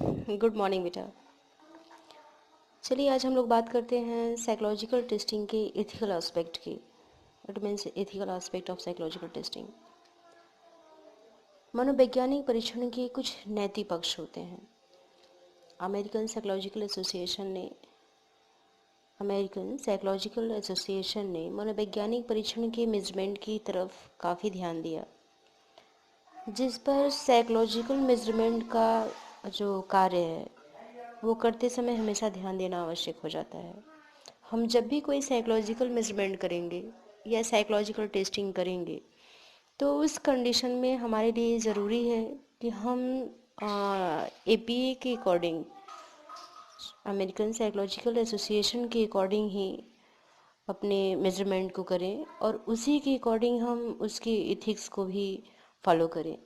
Good morning बेटा। चलिए आज हम लोग बात करते हैं साइकोलॉजिकल टेस्टिंग के एथिकल एस्पेक्ट की। It means ethical aspect of psychological testing. मनोवैज्ञानिक परीक्षण के कुछ नैतिक पक्ष होते हैं। अमेरिकन साइकोलॉजिकल एसोसिएशन ने मनोवैज्ञानिक परीक्षण के मेजरमेंट की तरफ काफ़ी ध्यान दिया, जिस पर साइकोलॉजिकल मेजरमेंट का जो कार्य है वो करते समय हमेशा ध्यान देना आवश्यक हो जाता है। हम जब भी कोई साइकोलॉजिकल मेजरमेंट करेंगे या साइकोलॉजिकल टेस्टिंग करेंगे तो उस कंडीशन में हमारे लिए ज़रूरी है कि हम एपीए के अकॉर्डिंग, अमेरिकन साइकोलॉजिकल एसोसिएशन के अकॉर्डिंग ही अपने मेजरमेंट को करें और उसी के अकॉर्डिंग हम उसकी इथिक्स को भी फॉलो करें।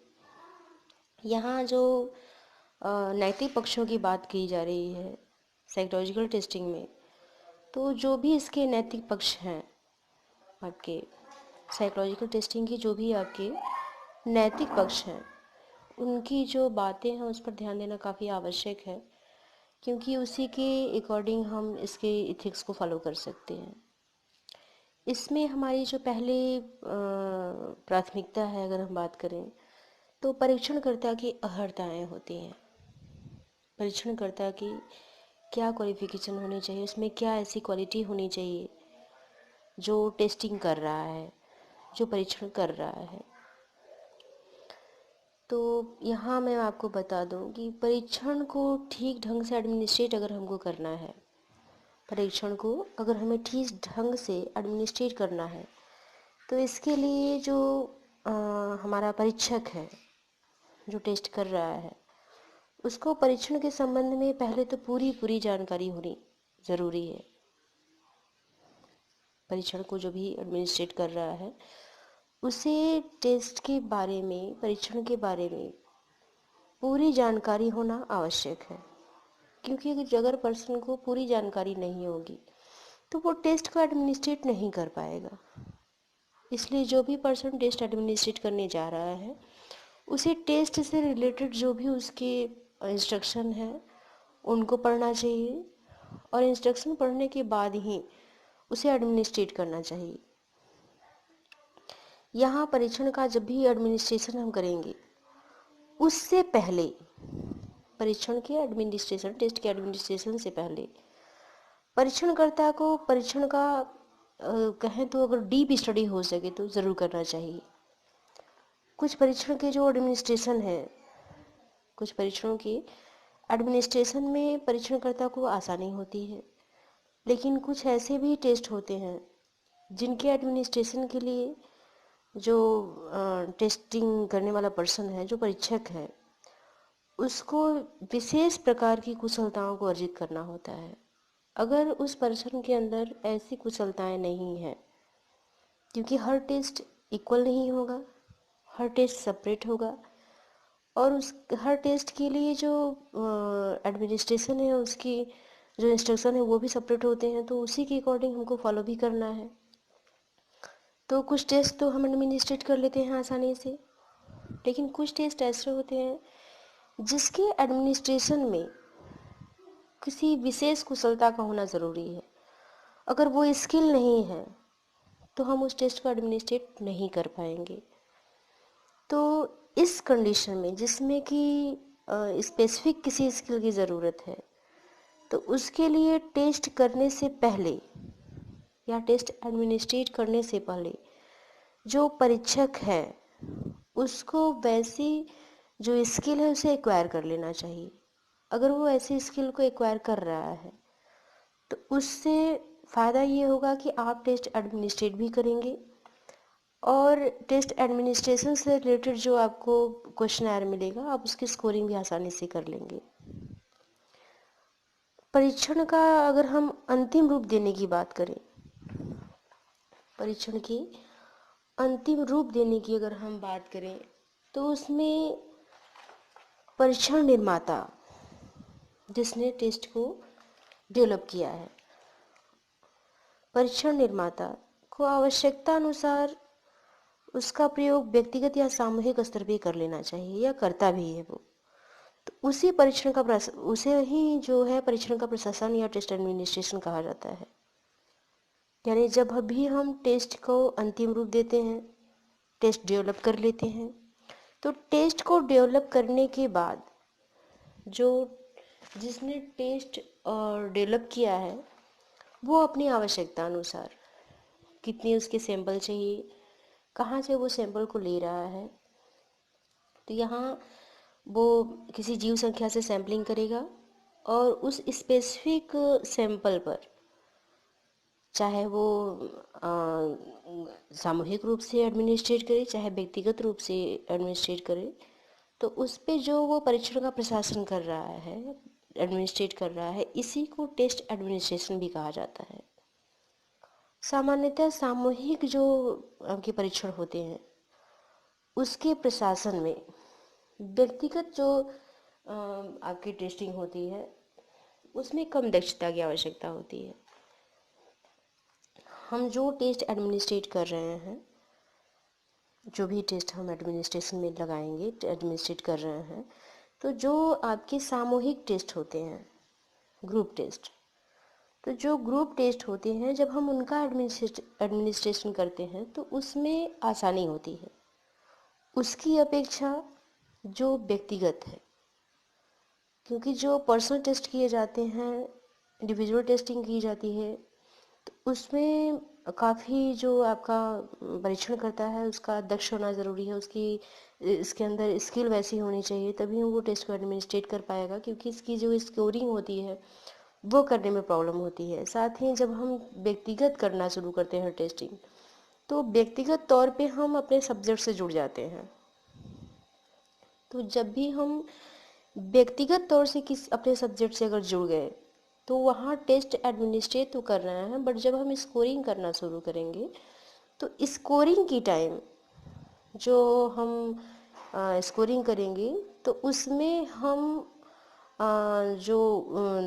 यहाँ जो नैतिक पक्षों की बात की जा रही है साइकोलॉजिकल टेस्टिंग में, तो जो भी इसके नैतिक पक्ष हैं, आपके साइकोलॉजिकल टेस्टिंग की जो भी आपके नैतिक पक्ष हैं, उनकी जो बातें हैं उस पर ध्यान देना काफ़ी आवश्यक है, क्योंकि उसी के अकॉर्डिंग हम इसके इथिक्स को फॉलो कर सकते हैं। इसमें हमारी जो पहले प्राथमिकता है, अगर हम बात करें तो परीक्षणकर्ता की अहर्ताएँ होती हैं। परीक्षणकर्ता की क्या क्वालिफिकेशन होनी चाहिए, उसमें क्या ऐसी क्वालिटी होनी चाहिए जो टेस्टिंग कर रहा है, जो परीक्षण कर रहा है। तो यहाँ मैं आपको बता दूं कि परीक्षण को ठीक ढंग से एडमिनिस्ट्रेट अगर हमको करना है, परीक्षण को अगर हमें ठीक ढंग से एडमिनिस्ट्रेट करना है, तो इसके लिए जो हमारा परीक्षक है जो टेस्ट कर रहा है, उसको परीक्षण के संबंध में पहले तो पूरी जानकारी होनी ज़रूरी है। परीक्षण को जो भी एडमिनिस्ट्रेट कर रहा है उसे टेस्ट के बारे में, परीक्षण के बारे में पूरी जानकारी होना आवश्यक है, क्योंकि अगर पर्सन को पूरी जानकारी नहीं होगी तो वो टेस्ट को एडमिनिस्ट्रेट नहीं कर पाएगा। इसलिए जो भी पर्सन टेस्ट एडमिनिस्ट्रेट करने जा रहा है उसे टेस्ट से रिलेटेड जो भी उसके इंस्ट्रक्शन है उनको पढ़ना चाहिए, और इंस्ट्रक्शन पढ़ने के बाद ही उसे एडमिनिस्ट्रेट करना चाहिए। यहाँ परीक्षण का जब भी एडमिनिस्ट्रेशन हम करेंगे उससे पहले, परीक्षण के एडमिनिस्ट्रेशन, टेस्ट के एडमिनिस्ट्रेशन से पहले परीक्षणकर्ता को परीक्षण का कहें तो अगर डीप स्टडी हो सके तो ज़रूर करना चाहिए। कुछ परीक्षण के जो एडमिनिस्ट्रेशन है, कुछ परीक्षणों के एडमिनिस्ट्रेशन में परीक्षणकर्ता को आसानी होती है, लेकिन कुछ ऐसे भी टेस्ट होते हैं जिनके एडमिनिस्ट्रेशन के लिए जो टेस्टिंग करने वाला पर्सन है, जो परीक्षक है, उसको विशेष प्रकार की कुशलताओं को अर्जित करना होता है। अगर उस पर्सन के अंदर ऐसी कुशलताएं नहीं हैं, क्योंकि हर टेस्ट इक्वल नहीं होगा, हर टेस्ट सेपरेट होगा, और उस हर टेस्ट के लिए जो एडमिनिस्ट्रेशन है, उसकी जो इंस्ट्रक्शन है वो भी सेपरेट होते हैं, तो उसी के अकॉर्डिंग हमको फॉलो भी करना है। तो कुछ टेस्ट तो हम एडमिनिस्ट्रेट कर लेते हैं आसानी से, लेकिन कुछ टेस्ट ऐसे होते हैं जिसके एडमिनिस्ट्रेशन में किसी विशेष कुशलता का होना ज़रूरी है। अगर वो स्किल नहीं है तो हम उस टेस्ट को एडमिनिस्ट्रेट नहीं कर पाएंगे। तो इस कंडीशन में जिसमें कि स्पेसिफिक किसी स्किल की ज़रूरत है, तो उसके लिए टेस्ट करने से पहले या टेस्ट एडमिनिस्ट्रेट करने से पहले जो परीक्षक है उसको वैसी जो स्किल है उसे एक्वायर कर लेना चाहिए। अगर वो ऐसी स्किल को एक्वायर कर रहा है तो उससे फ़ायदा ये होगा कि आप टेस्ट एडमिनिस्ट्रेट भी करेंगे, और टेस्ट एडमिनिस्ट्रेशन से रिलेटेड जो आपको क्वेश्चनर मिलेगा आप उसकी स्कोरिंग भी आसानी से कर लेंगे। परीक्षण का अगर हम अंतिम रूप देने की बात करें, परीक्षण की अंतिम रूप देने की अगर हम बात करें, तो उसमें परीक्षण निर्माता जिसने टेस्ट को डेवलप किया है, परीक्षण निर्माता को आवश्यकता अनुसार उसका प्रयोग व्यक्तिगत या सामूहिक स्तर पर कर लेना चाहिए, या करता भी है वो। तो उसी परीक्षण का उसे ही जो है परीक्षण का प्रशासन या टेस्ट एडमिनिस्ट्रेशन कहा जाता है। यानी जब भी हम टेस्ट को अंतिम रूप देते हैं, टेस्ट डेवलप कर लेते हैं, तो टेस्ट को डेवलप करने के बाद जो जिसने टेस्ट डेवलप किया है वो अपनी आवश्यकता अनुसार कितने उसके सैंपल चाहिए, कहाँ से वो सैंपल को ले रहा है, तो यहाँ वो किसी जीव संख्या से सैम्पलिंग करेगा और उस स्पेसिफिक सैंपल पर, चाहे वो सामूहिक रूप से एडमिनिस्ट्रेट करे चाहे व्यक्तिगत रूप से एडमिनिस्ट्रेट करे, तो उस पे जो वो परीक्षण का प्रशासन कर रहा है, एडमिनिस्ट्रेट कर रहा है, इसी को टेस्ट एडमिनिस्ट्रेशन भी कहा जाता है। सामान्यतः सामूहिक जो आपके परीक्षण होते हैं उसके प्रशासन में व्यक्तिगत जो आपकी टेस्टिंग होती है उसमें कम दक्षता की आवश्यकता होती है। हम जो टेस्ट एडमिनिस्ट्रेट कर रहे हैं, जो भी टेस्ट हम एडमिनिस्ट्रेशन में लगाएंगे, एडमिनिस्ट्रेट कर रहे हैं, तो जो आपके सामूहिक टेस्ट होते हैं, ग्रुप टेस्ट, तो जो ग्रुप टेस्ट होते हैं जब हम उनका एडमिनिस्ट्रेशन करते हैं तो उसमें आसानी होती है उसकी अपेक्षा जो व्यक्तिगत है। क्योंकि जो पर्सनल टेस्ट किए जाते हैं, इंडिविजुअल टेस्टिंग की जाती है, तो उसमें काफ़ी जो आपका परीक्षण करता है उसका दक्ष होना ज़रूरी है, उसकी इसके अंदर स्किल वैसी होनी चाहिए, तभी वो टेस्ट को एडमिनिस्ट्रेट कर पाएगा। क्योंकि इसकी जो स्कोरिंग होती है वो करने में प्रॉब्लम होती है। साथ ही जब हम व्यक्तिगत करना शुरू करते हैं टेस्टिंग, तो व्यक्तिगत तौर पे हम अपने सब्जेक्ट से जुड़ जाते हैं। तो जब भी हम व्यक्तिगत तौर से अपने सब्जेक्ट से अगर जुड़ गए तो वहाँ टेस्ट एडमिनिस्ट्रेट तो कर रहे हैं, बट जब हम स्कोरिंग करना शुरू करेंगे तो स्कोरिंग की टाइम जो हम स्कोरिंग करेंगे तो उसमें हम जो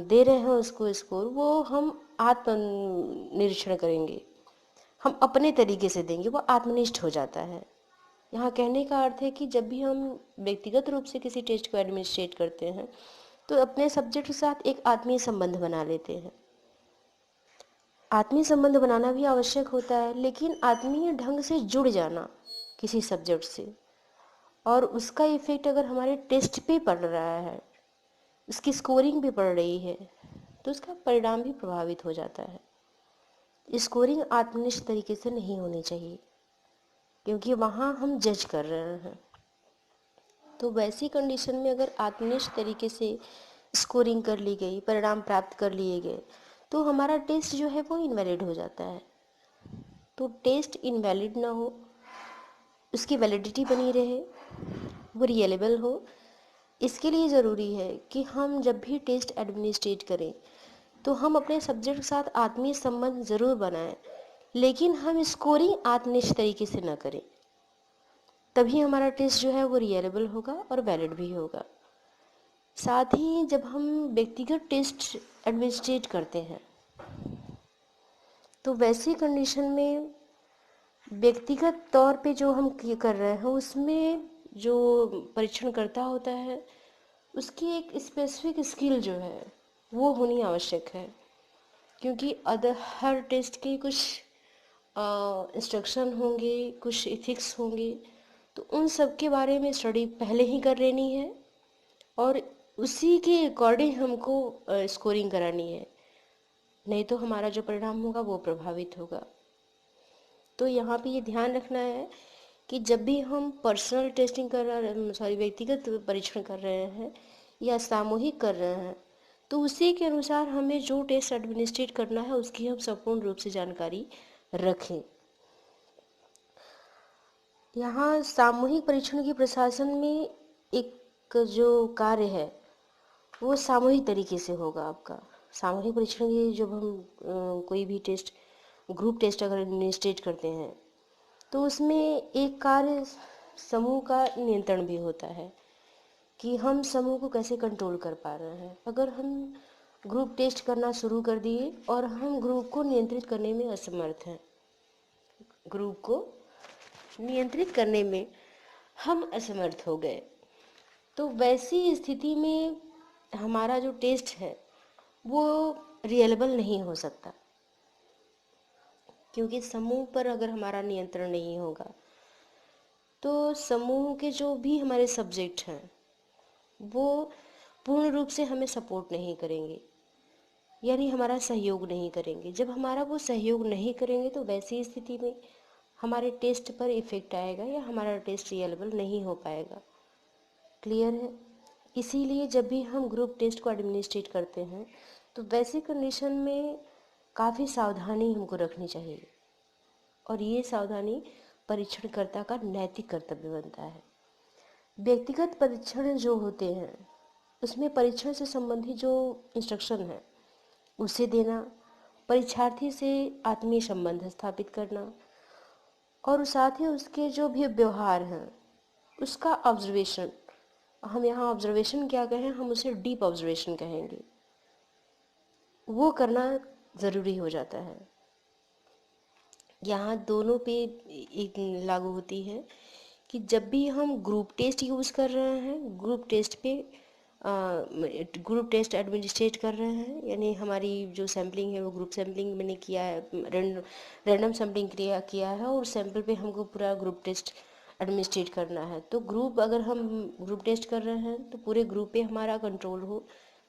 दे रहे हैं उसको स्कोर, वो हम आत्म निरीक्षण करेंगे, हम अपने तरीके से देंगे, वो आत्मनिष्ठ हो जाता है। यहाँ कहने का अर्थ है कि जब भी हम व्यक्तिगत रूप से किसी टेस्ट को एडमिनिस्ट्रेट करते हैं तो अपने सब्जेक्ट के साथ एक आत्मीय संबंध बना लेते हैं। आत्मीय संबंध बनाना भी आवश्यक होता है, लेकिन आत्मीय ढंग से जुड़ जाना किसी सब्जेक्ट से और उसका इफेक्ट अगर हमारे टेस्ट पे पड़ रहा है, उसकी स्कोरिंग भी पड़ रही है, तो उसका परिणाम भी प्रभावित हो जाता है। स्कोरिंग आत्मनिष्ठ तरीके से नहीं होनी चाहिए क्योंकि वहाँ हम जज कर रहे हैं। तो वैसी कंडीशन में अगर आत्मनिष्ठ तरीके से स्कोरिंग कर ली गई, परिणाम प्राप्त कर लिए गए, तो हमारा टेस्ट जो है वो इनवैलिड हो जाता है। तो टेस्ट इनवैलिड ना हो, उसकी वैलिडिटी बनी रहे, वो रियलेबल हो, इसके लिए ज़रूरी है कि हम जब भी टेस्ट एडमिनिस्ट्रेट करें तो हम अपने सब्जेक्ट के साथ आत्मीय संबंध ज़रूर बनाएं, लेकिन हम स्कोरिंग आत्मनिष्ठ तरीके से न करें। तभी हमारा टेस्ट जो है वो रियलेबल होगा और वैलिड भी होगा। साथ ही जब हम व्यक्तिगत टेस्ट एडमिनिस्ट्रेट करते हैं तो वैसी कंडीशन में व्यक्तिगत तौर पे जो हम कर रहे हैं उसमें जो परीक्षण करता होता है उसकी एक स्पेसिफिक स्किल जो है वो होनी आवश्यक है। क्योंकि हर टेस्ट के कुछ इंस्ट्रक्शन होंगे, कुछ इथिक्स होंगे, तो उन सब के बारे में स्टडी पहले ही कर लेनी है और उसी के अकॉर्डिंग हमको स्कोरिंग करानी है, नहीं तो हमारा जो परिणाम होगा वो प्रभावित होगा। तो यहाँ पे ये ध्यान रखना है कि जब भी हम पर्सनल टेस्टिंग कर रहे व्यक्तिगत परीक्षण कर रहे हैं या सामूहिक कर रहे हैं, तो उसी के अनुसार हमें जो टेस्ट एडमिनिस्ट्रेट करना है उसकी हम संपूर्ण रूप से जानकारी रखें। यहाँ सामूहिक परीक्षण के प्रशासन में एक जो कार्य है वो सामूहिक तरीके से होगा आपका। सामूहिक परीक्षण की जब हम कोई भी टेस्ट, ग्रुप टेस्ट अगर एडमिनिस्ट्रेट करते हैं तो उसमें एक कार्य समूह का नियंत्रण भी होता है कि हम समूह को कैसे कंट्रोल कर पा रहे हैं। अगर हम ग्रुप टेस्ट करना शुरू कर दिए और हम ग्रुप को नियंत्रित करने में असमर्थ हैं, ग्रुप को नियंत्रित करने में हम असमर्थ हो गए, तो वैसी स्थिति में हमारा जो टेस्ट है वो रियलेबल नहीं हो सकता, क्योंकि समूह पर अगर हमारा नियंत्रण नहीं होगा तो समूह के जो भी हमारे सब्जेक्ट हैं वो पूर्ण रूप से हमें सपोर्ट नहीं करेंगे, यानी हमारा सहयोग नहीं करेंगे। जब हमारा वो सहयोग नहीं करेंगे तो वैसी स्थिति में हमारे टेस्ट पर इफ़ेक्ट आएगा या हमारा टेस्ट रियलेबल नहीं हो पाएगा। क्लियर है? इसीलिए जब भी हम ग्रुप टेस्ट को एडमिनिस्ट्रेट करते हैं तो वैसी कंडीशन में काफ़ी सावधानी हमको रखनी चाहिए, और ये सावधानी परीक्षणकर्ता का नैतिक कर्तव्य बनता है। व्यक्तिगत परीक्षण जो होते हैं उसमें परीक्षण से संबंधित जो इंस्ट्रक्शन है उसे देना, परीक्षार्थी से आत्मीय संबंध स्थापित करना, और साथ ही उसके जो भी व्यवहार हैं उसका ऑब्जर्वेशन, हम यहाँ ऑब्जर्वेशन क्या कहें, हम उसे डीप ऑब्जर्वेशन कहेंगे, वो करना ज़रूरी हो जाता है। यहाँ दोनों पे एक लागू होती है कि जब भी हम ग्रुप टेस्ट यूज़ कर रहे हैं, ग्रुप टेस्ट एडमिनिस्ट्रेट कर रहे हैं, यानी हमारी जो सैम्पलिंग है वो ग्रुप सैम्पलिंग मैंने किया है, रैंडम सैम्पलिंग किया है और सैम्पल पे हमको पूरा ग्रुप टेस्ट एडमिनिस्ट्रेट करना है। तो अगर हम ग्रुप टेस्ट कर रहे हैं तो पूरे ग्रुप पे हमारा कंट्रोल हो,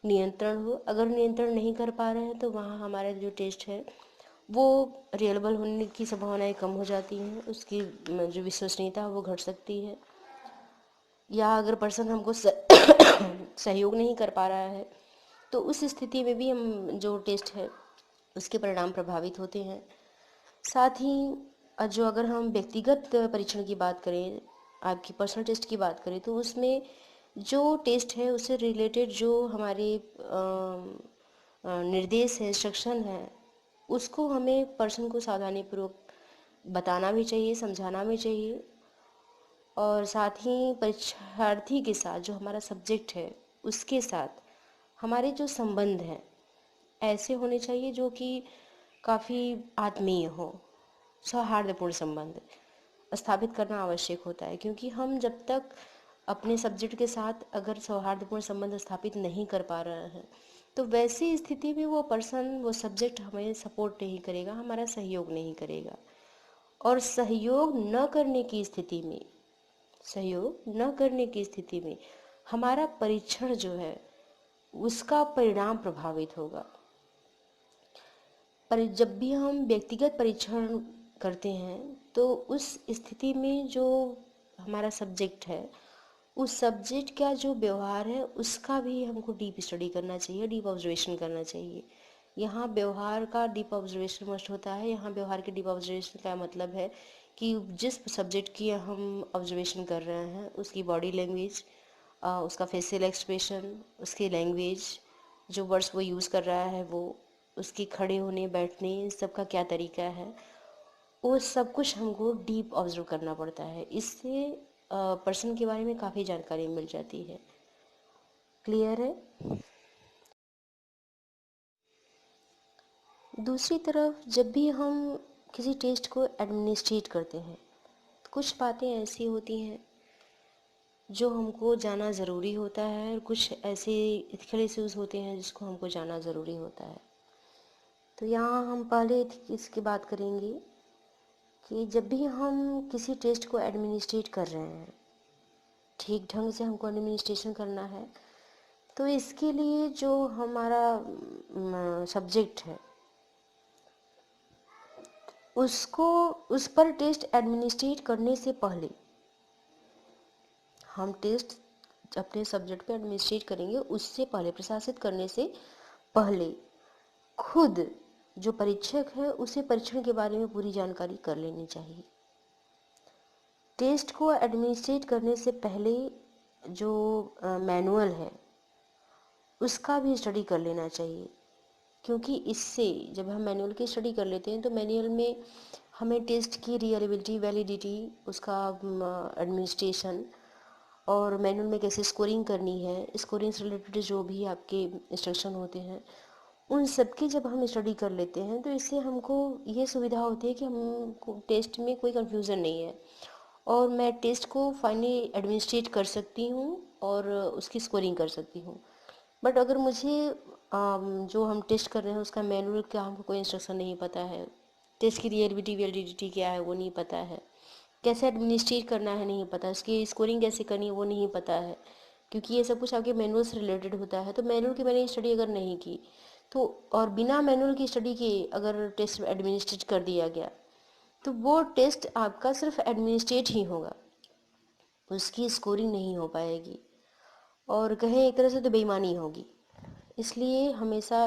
नियंत्रण हो। अगर नियंत्रण नहीं कर पा रहे हैं तो वहाँ हमारा जो टेस्ट है वो रियलेबल होने की संभावनाएं कम हो जाती हैं, उसकी जो विश्वसनीयता है वो घट सकती है। या अगर पर्सन हमको सहयोग नहीं कर पा रहा है तो उस स्थिति में भी हम जो टेस्ट है उसके परिणाम प्रभावित होते हैं। साथ ही जो अगर हम व्यक्तिगत परीक्षण की बात करें, आपकी पर्सनल टेस्ट की बात करें, तो उसमें जो टेस्ट है उससे रिलेटेड जो हमारे निर्देश है, इंस्ट्रक्शन है, उसको हमें पर्सन को सावधानीपूर्वक बताना भी चाहिए, समझाना भी चाहिए। और साथ ही परीक्षार्थी के साथ जो हमारा सब्जेक्ट है उसके साथ हमारे जो संबंध हैं ऐसे होने चाहिए जो कि काफ़ी आत्मीय हो, सौहार्दपूर्ण संबंध स्थापित करना आवश्यक होता है। क्योंकि हम जब तक अपने सब्जेक्ट के साथ अगर सौहार्दपूर्ण संबंध स्थापित नहीं कर पा रहे हैं तो वैसी स्थिति में वो पर्सन, वो सब्जेक्ट हमें सपोर्ट नहीं करेगा, हमारा सहयोग नहीं करेगा। और सहयोग न करने की स्थिति में हमारा परीक्षण जो है उसका परिणाम प्रभावित होगा। पर जब भी हम व्यक्तिगत परीक्षण करते हैं तो उस स्थिति में जो हमारा सब्जेक्ट है उस सब्जेक्ट का जो व्यवहार है उसका भी हमको डीप स्टडी करना चाहिए, डीप ऑब्जर्वेशन करना चाहिए। यहाँ व्यवहार का डीप ऑब्जर्वेशन मस्ट होता है। यहाँ व्यवहार के डीप ऑब्जर्वेशन का मतलब है कि जिस सब्जेक्ट की हम ऑब्जर्वेशन कर रहे हैं उसकी बॉडी लैंग्वेज, उसका फेशियल एक्सप्रेशन, उसकी लैंग्वेज, जो वर्ड्स वो यूज़ कर रहा है वो, उसके खड़े होने बैठने, इन सब का क्या तरीका है, वो सब कुछ हमको डीप ऑब्जर्व करना पड़ता है। इससे पर्सन के बारे में काफ़ी जानकारी मिल जाती है। क्लियर है? दूसरी तरफ जब भी हम किसी टेस्ट को एडमिनिस्ट्रेट करते हैं तो कुछ बातें ऐसी होती हैं जो हमको जाना ज़रूरी होता है और कुछ ऐसे एथिकल इश्यूज़ होते हैं जिसको हमको जाना ज़रूरी होता है। तो यहाँ हम पहले इसकी बात करेंगे कि जब भी हम किसी टेस्ट को एडमिनिस्ट्रेट कर रहे हैं, ठीक ढंग से हमको एडमिनिस्ट्रेशन करना है, तो इसके लिए जो हमारा सब्जेक्ट है उसको, उस पर टेस्ट एडमिनिस्ट्रेट करने से पहले, हम टेस्ट अपने सब्जेक्ट पे एडमिनिस्ट्रेट करेंगे उससे पहले, प्रशासित करने से पहले खुद जो परीक्षक है उसे परीक्षण के बारे में पूरी जानकारी कर लेनी चाहिए। टेस्ट को एडमिनिस्ट्रेट करने से पहले जो मैनुअल है उसका भी स्टडी कर लेना चाहिए, क्योंकि इससे जब हम मैनुअल की स्टडी कर लेते हैं तो मैनुअल में हमें टेस्ट की रियलेबिलिटी, वैलिडिटी, उसका एडमिनिस्ट्रेशन और मैनुअल में कैसे स्कोरिंग करनी है, स्कोरिंग से रिलेटेड जो भी आपके इंस्ट्रक्शन होते हैं उन सब की जब हम स्टडी कर लेते हैं तो इससे हमको ये सुविधा होती है कि हमको टेस्ट में कोई कन्फ्यूज़न नहीं है और मैं टेस्ट को फाइनली एडमिनिस्ट्रेट कर सकती हूँ और उसकी स्कोरिंग कर सकती हूँ। बट अगर मुझे जो हम टेस्ट कर रहे हैं उसका मैनुअल क्या, हमको कोई इंस्ट्रक्शन नहीं पता है, टेस्ट की रियलिटी वैलिडिटी क्या है वो नहीं पता है, कैसे एडमिनिस्ट्रेट करना है नहीं पता, इसकी स्कोरिंग कैसे करनी है वो नहीं पता है, क्योंकि ये सब कुछ आपके मैनुअल से रिलेटेड होता है। तो मैनुअल की मैंने स्टडी अगर नहीं की तो, और बिना मैनुअल की स्टडी के अगर टेस्ट एडमिनिस्ट्रेट कर दिया गया तो वो टेस्ट आपका सिर्फ एडमिनिस्ट्रेट ही होगा, उसकी स्कोरिंग नहीं हो पाएगी और कहें एक तरह से तो बेईमानी होगी। इसलिए हमेशा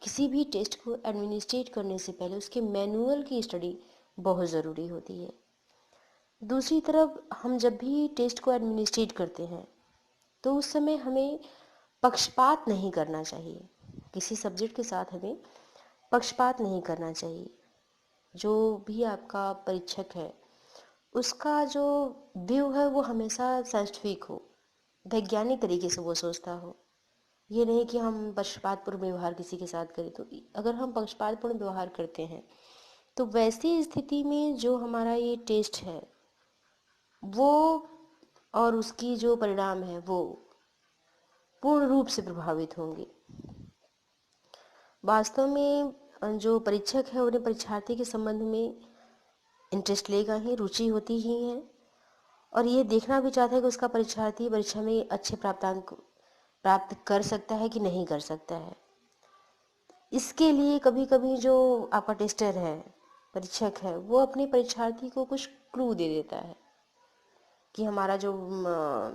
किसी भी टेस्ट को एडमिनिस्ट्रेट करने से पहले उसके मैनुअल की स्टडी बहुत ज़रूरी होती है। दूसरी तरफ हम जब भी टेस्ट को एडमिनिस्ट्रेट करते हैं तो उस समय हमें पक्षपात नहीं करना चाहिए, किसी सब्जेक्ट के साथ हमें पक्षपात नहीं करना चाहिए। जो भी आपका परीक्षक है उसका जो व्यू है वो हमेशा साइंटिफिक हो, वैज्ञानिक तरीके से वो सोचता हो। ये नहीं कि हम पक्षपातपूर्ण व्यवहार किसी के साथ करें। तो अगर हम पक्षपातपूर्ण व्यवहार करते हैं तो वैसी स्थिति में जो हमारा ये टेस्ट है वो और उसकी जो परिणाम है वो पूर्ण रूप से प्रभावित होंगे। वास्तव में जो परीक्षक है उन्हें परीक्षार्थी के संबंध में इंटरेस्ट लेगा ही, रुचि होती ही है, और ये देखना भी चाहता है कि उसका परीक्षार्थी परीक्षा में अच्छे प्राप्तांक प्राप्त कर सकता है कि नहीं कर सकता है। इसके लिए कभी कभी जो आपका टेस्टर है, परीक्षक है, वो अपने परीक्षार्थी को कुछ क्लू दे देता है कि हमारा जो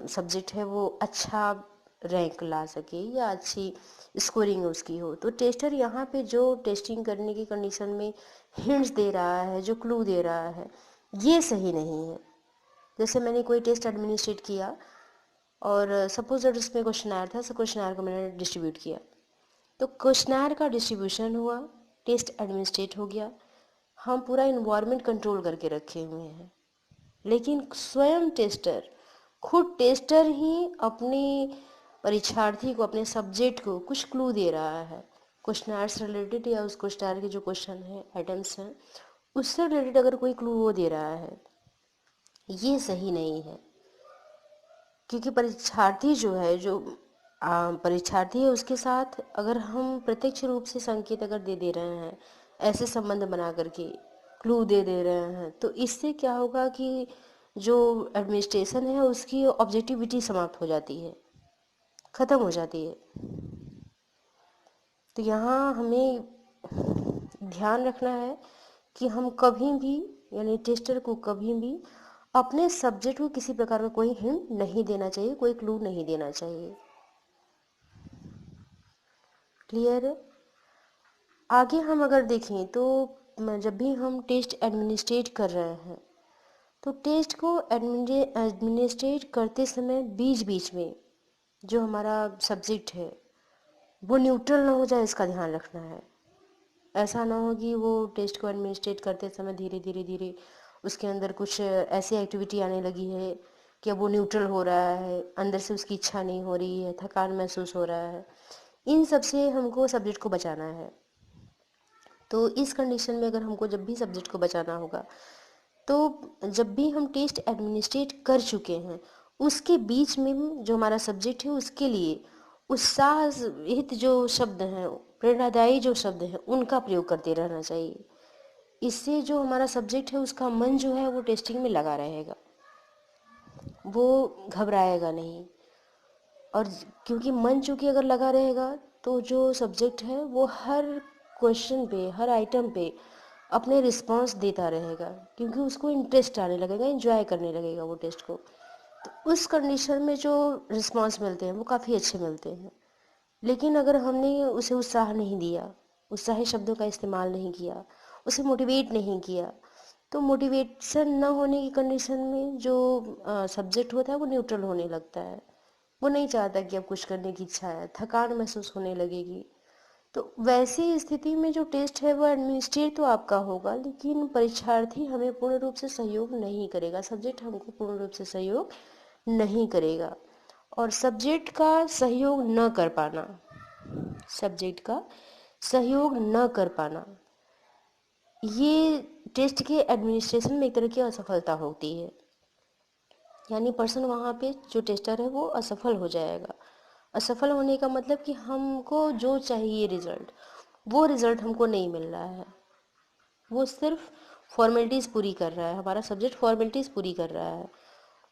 सब्जेक्ट है वो अच्छा रैंक ला सके या अच्छी स्कोरिंग उसकी हो। तो टेस्टर यहाँ पे जो टेस्टिंग करने की कंडीशन में हिंट्स दे रहा है, जो क्लू दे रहा है, ये सही नहीं है। जैसे मैंने कोई टेस्ट एडमिनिस्ट्रेट किया और सपोज दैट उसमें क्वेश्चनर था, क्वेश्चनर को मैंने डिस्ट्रीब्यूट किया, तो क्वेश्चनर का डिस्ट्रीब्यूशन हुआ, टेस्ट एडमिनिस्ट्रेट हो गया, हम पूरा इन्वायरमेंट कंट्रोल करके रखे हुए हैं, लेकिन स्वयं टेस्टर, खुद टेस्टर ही अपने परीक्षार्थी को, अपने सब्जेक्ट को कुछ क्लू दे रहा है क्वेश्चनर से रिलेटेड, या उस क्वेश्चनर के जो क्वेश्चन है, आइटम्स हैं, उससे रिलेटेड अगर कोई क्लू वो दे रहा है, ये सही नहीं है। क्योंकि परीक्षार्थी जो है, जो परीक्षार्थी है, उसके साथ अगर हम प्रत्यक्ष रूप से संकेत अगर दे रहे हैं, ऐसे संबंध बना करके क्लू दे रहे हैं, तो इससे क्या होगा कि जो एडमिनिस्ट्रेशन है उसकी ऑब्जेक्टिविटी समाप्त हो जाती है, ख़त्म हो जाती है। तो यहाँ हमें ध्यान रखना है कि हम कभी भी, यानी टेस्टर को कभी भी अपने सब्जेक्ट को किसी प्रकार का कोई हिंट नहीं देना चाहिए, कोई क्लू नहीं देना चाहिए। क्लियर है? आगे हम अगर देखें तो जब भी हम टेस्ट एडमिनिस्ट्रेट कर रहे हैं तो टेस्ट को एडमिनिस्ट्रेट करते समय बीच बीच में जो हमारा सब्जेक्ट है वो न्यूट्रल ना हो जाए, इसका ध्यान रखना है। ऐसा ना हो कि वो टेस्ट को एडमिनिस्ट्रेट करते समय धीरे धीरे धीरे उसके अंदर कुछ ऐसी एक्टिविटी आने लगी है कि अब वो न्यूट्रल हो रहा है, अंदर से उसकी इच्छा नहीं हो रही है, थकान महसूस हो रहा है। इन सब से हमको सब्जेक्ट को बचाना है। तो इस कंडीशन में अगर हमको जब भी सब्जेक्ट को बचाना होगा तो जब भी हम टेस्ट एडमिनिस्ट्रेट कर चुके हैं उसके बीच में जो हमारा सब्जेक्ट है उसके लिए उत्साहित जो शब्द हैं, प्रेरणादायी जो शब्द हैं, उनका प्रयोग करते रहना चाहिए। इससे जो हमारा सब्जेक्ट है उसका मन जो है वो टेस्टिंग में लगा रहेगा, वो घबराएगा नहीं। और क्योंकि मन चूँकि अगर लगा रहेगा तो जो सब्जेक्ट है वो हर क्वेश्चन पे, हर आइटम पे अपने रिस्पांस देता रहेगा, क्योंकि उसको इंटरेस्ट आने लगेगा, एंजॉय करने लगेगा वो टेस्ट को। तो उस कंडीशन में जो रिस्पांस मिलते हैं वो काफ़ी अच्छे मिलते हैं। लेकिन अगर हमने उसे उत्साह नहीं दिया, उत्साही शब्दों का इस्तेमाल नहीं किया, उसे मोटिवेट नहीं किया, तो मोटिवेशन न होने की कंडीशन में जो सब्जेक्ट होता है वो न्यूट्रल होने लगता है। वो नहीं चाहता कि अब कुछ करने की इच्छा है, थकान महसूस होने लगेगी। तो वैसी स्थिति में जो टेस्ट है वो एडमिनिस्ट्रेट तो आपका होगा, लेकिन परीक्षार्थी हमें पूर्ण रूप से सहयोग नहीं करेगा, सब्जेक्ट हमको पूर्ण रूप से सहयोग नहीं करेगा। और सब्जेक्ट का सहयोग न कर पाना, सब्जेक्ट का सहयोग न कर पाना, ये टेस्ट के एडमिनिस्ट्रेशन में एक तरह की असफलता होती है। यानी पर्सन वहाँ पे जो टेस्टर है वो असफल हो जाएगा। असफल होने का मतलब कि हमको जो चाहिए रिज़ल्ट, वो रिज़ल्ट हमको नहीं मिल रहा है। वो सिर्फ फॉर्मेलिटीज़ पूरी कर रहा है, हमारा सब्जेक्ट फॉर्मेलिटीज़ पूरी कर रहा है।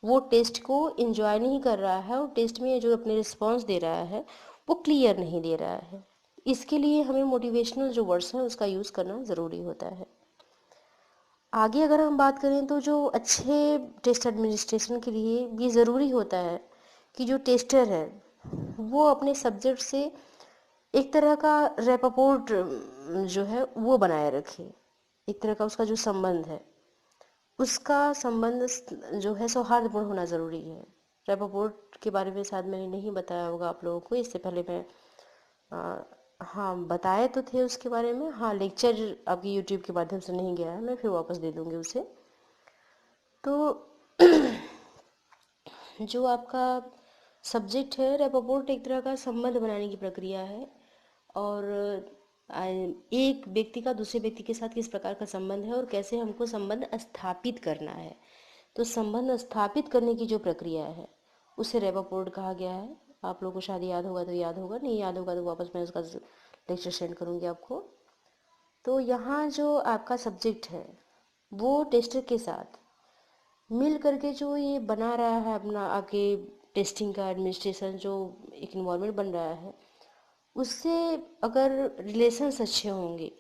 वो टेस्ट को एंजॉय नहीं कर रहा है और टेस्ट में जो अपने रिस्पॉन्स दे रहा है वो क्लियर नहीं दे रहा है। इसके लिए हमें मोटिवेशनल जो वर्ड्स हैं उसका यूज़ करना ज़रूरी होता है। आगे अगर हम बात करें तो जो अच्छे टेस्ट एडमिनिस्ट्रेशन के लिए ये ज़रूरी होता है कि जो टेस्टर है वो अपने सब्जेक्ट से एक तरह का रेपोर्ट जो है वो बनाए रखे। एक तरह का उसका जो संबंध है, उसका संबंध जो है सौहार्दपूर्ण होना ज़रूरी है। रेपोर्ट के बारे में शायद मैंने नहीं बताया होगा आप लोगों को, इससे पहले मैं हाँ बताए तो थे उसके बारे में। हाँ, लेक्चर आपकी यूट्यूब के माध्यम से नहीं गया है, मैं फिर वापस दे दूँगी उसे। तो जो आपका सब्जेक्ट है, रेपोर्ट एक तरह का संबंध बनाने की प्रक्रिया है। और एक व्यक्ति का दूसरे व्यक्ति के साथ किस प्रकार का संबंध है और कैसे हमको संबंध स्थापित करना है। तो संबंध स्थापित करने की जो प्रक्रिया है उसे रेपोर्ट कहा गया है। आप लोगों को शायद याद होगा तो याद होगा, नहीं याद होगा तो वापस मैं उसका लेक्चर सेंड करूँगी आपको। तो यहाँ जो आपका सब्जेक्ट है वो टेस्टर के साथ मिल करके जो ये बना रहा है अपना आगे टेस्टिंग का एडमिनिस्ट्रेशन, जो एक इन्वायरमेंट बन रहा है, उससे अगर रिलेशंस अच्छे होंगे,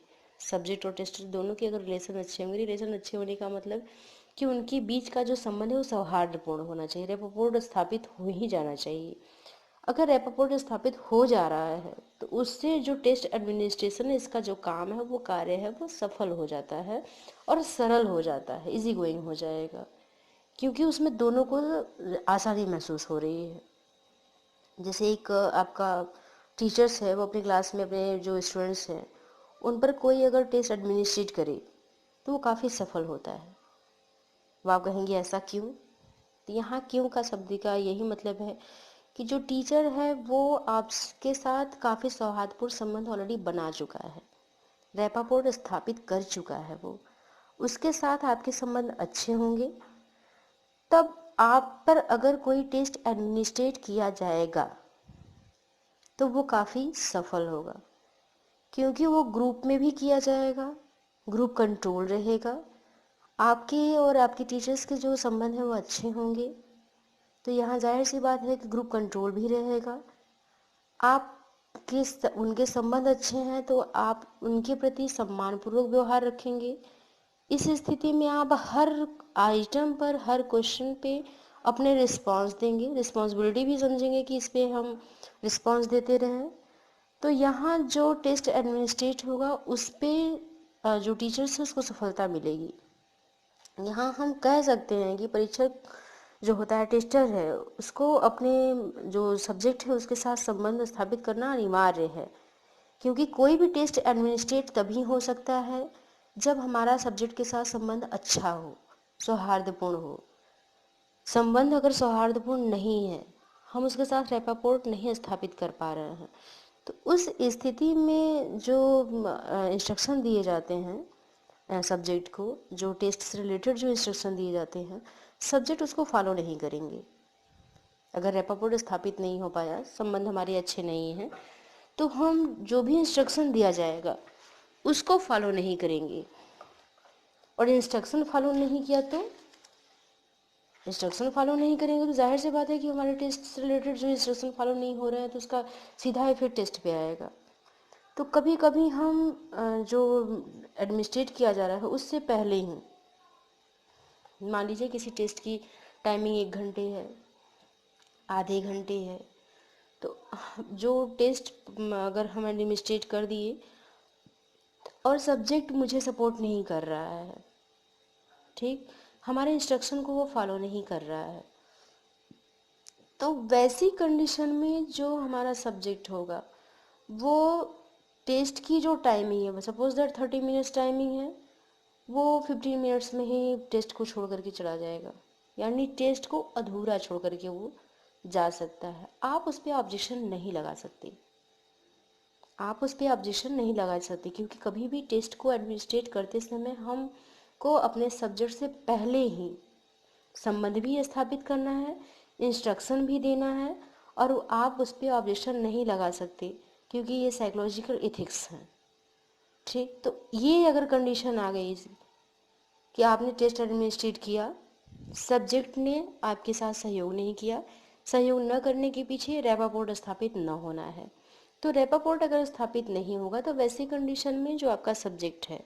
सब्जेक्ट और टेस्टर दोनों के अगर रिलेशन अच्छे होंगे, रिलेशन अच्छे होने का मतलब कि उनके बीच का जो संबंध है वो सौहार्दपूर्ण होना चाहिए, रेपोर्ट स्थापित हो ही जाना चाहिए। अगर रेपोर्ट स्थापित हो जा रहा है तो उससे जो टेस्ट एडमिनिस्ट्रेशन है, इसका जो काम है, वो कार्य है, वो सफल हो जाता है और सरल हो जाता है, इजी गोइंग हो जाएगा, क्योंकि उसमें दोनों को आसानी महसूस हो रही है। जैसे एक आपका टीचर्स है, वो अपनी क्लास में अपने जो स्टूडेंट्स हैं उन पर कोई अगर टेस्ट एडमिनिस्ट्रेट करे तो वो काफ़ी सफल होता है। वो आप कहेंगे ऐसा क्यों? तो यहाँ क्यों का शब्द का यही मतलब है कि जो टीचर है वो आपके साथ काफ़ी सौहार्दपूर्ण संबंध ऑलरेडी बना चुका है, रेपापोर्ट स्थापित कर चुका है, वो उसके साथ आपके संबंध अच्छे होंगे। तब आप पर अगर कोई टेस्ट एडमिनिस्ट्रेट किया जाएगा तो वो काफ़ी सफल होगा, क्योंकि वो ग्रुप में भी किया जाएगा, ग्रुप कंट्रोल रहेगा, आपके और आपके टीचर्स के जो संबंध हैं वो अच्छे होंगे। तो यहाँ जाहिर सी बात है कि ग्रुप कंट्रोल भी रहेगा। आपके उनके संबंध अच्छे हैं तो आप उनके प्रति सम्मानपूर्वक व्यवहार रखेंगे। इस स्थिति में आप हर आइटम पर, हर क्वेश्चन पे अपने रिस्पांस देंगे, रिस्पॉन्सिबिलिटी भी समझेंगे कि इस पे हम रिस्पांस देते रहें। तो यहाँ जो टेस्ट एडमिनिस्ट्रेट होगा उस पे जो टीचर्स है उसको सफलता मिलेगी। यहाँ हम कह सकते हैं कि परीक्षक जो होता है, टेस्टर है, उसको अपने जो सब्जेक्ट है उसके साथ संबंध स्थापित करना अनिवार्य है, क्योंकि कोई भी टेस्ट एडमिनिस्ट्रेट तभी हो सकता है जब हमारा सब्जेक्ट के साथ संबंध अच्छा हो, सौहार्दपूर्ण हो। संबंध अगर सौहार्दपूर्ण नहीं है, हम उसके साथ रेपापोर्ट नहीं स्थापित कर पा रहे हैं, तो उस स्थिति में जो इंस्ट्रक्शन दिए जाते हैं सब्जेक्ट को, जो टेस्ट से रिलेटेड जो इंस्ट्रक्शन दिए जाते हैं, सब्जेक्ट उसको फॉलो नहीं करेंगे। अगर रेपापोर्ट स्थापित नहीं हो पाया, संबंध हमारे अच्छे नहीं हैं, तो हम जो भी इंस्ट्रक्शन दिया जाएगा उसको फॉलो नहीं करेंगे। और इंस्ट्रक्शन फॉलो नहीं किया तो इंस्ट्रक्शन फॉलो नहीं करेंगे तो जाहिर सी बात है कि हमारे टेस्ट से रिलेटेड जो इंस्ट्रक्शन फॉलो नहीं हो रहे हैं तो उसका सीधा इफेक्ट टेस्ट पे आएगा। तो कभी कभी हम जो एडमिनिस्ट्रेट किया जा रहा है उससे पहले ही, मान लीजिए किसी टेस्ट की टाइमिंग 1 घंटे है, आधे घंटे है, तो जो टेस्ट अगर हम एडमिनिस्ट्रेट कर दिए और सब्जेक्ट मुझे सपोर्ट नहीं कर रहा है, ठीक, हमारे इंस्ट्रक्शन को वो फॉलो नहीं कर रहा है, तो वैसी कंडीशन में जो हमारा सब्जेक्ट होगा वो टेस्ट की जो टाइमिंग है, सपोज दैट 30 मिनट्स टाइमिंग है, वो 15 मिनट्स में ही टेस्ट को छोड़ करके चला जाएगा, यानी टेस्ट को अधूरा छोड़ करके वो जा सकता है। आप उस पर ऑब्जेक्शन नहीं लगा सकते, आप उस पर ऑब्जेक्शन नहीं लगा सकते, क्योंकि कभी भी टेस्ट को एडमिनिस्ट्रेट करते समय हम को अपने सब्जेक्ट से पहले ही संबंध भी स्थापित करना है, इंस्ट्रक्शन भी देना है, और आप उस पर ऑब्जेक्शन नहीं लगा सकते क्योंकि ये साइकोलॉजिकल एथिक्स हैं। ठीक, तो ये अगर कंडीशन आ गई कि आपने टेस्ट एडमिनिस्ट्रेट किया, सब्जेक्ट ने आपके साथ सहयोग नहीं किया, सहयोग न करने के पीछे रैपोर्ट स्थापित न होना है। तो रैपोर्ट अगर स्थापित नहीं होगा तो वैसी कंडीशन में जो आपका सब्जेक्ट है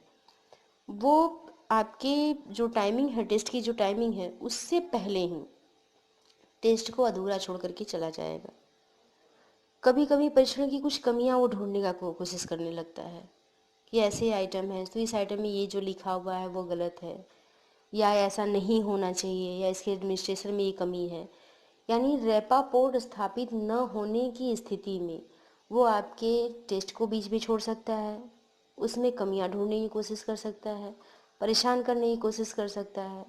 वो आपके जो टाइमिंग है, टेस्ट की जो टाइमिंग है उससे पहले ही टेस्ट को अधूरा छोड़ करके चला जाएगा। कभी कभी परीक्षण की कुछ कमियां वो ढूंढने का कोशिश करने लगता है कि ऐसे आइटम है तो इस आइटम में ये जो लिखा हुआ है वो गलत है, या ऐसा नहीं होना चाहिए, या इसके एडमिनिस्ट्रेशन में ये कमी है। यानी रैपोर्ट स्थापित न होने की स्थिति में वो आपके टेस्ट को बीच में छोड़ सकता है, उसमें कमियां ढूंढने की कोशिश कर सकता है, परेशान करने की कोशिश कर सकता है,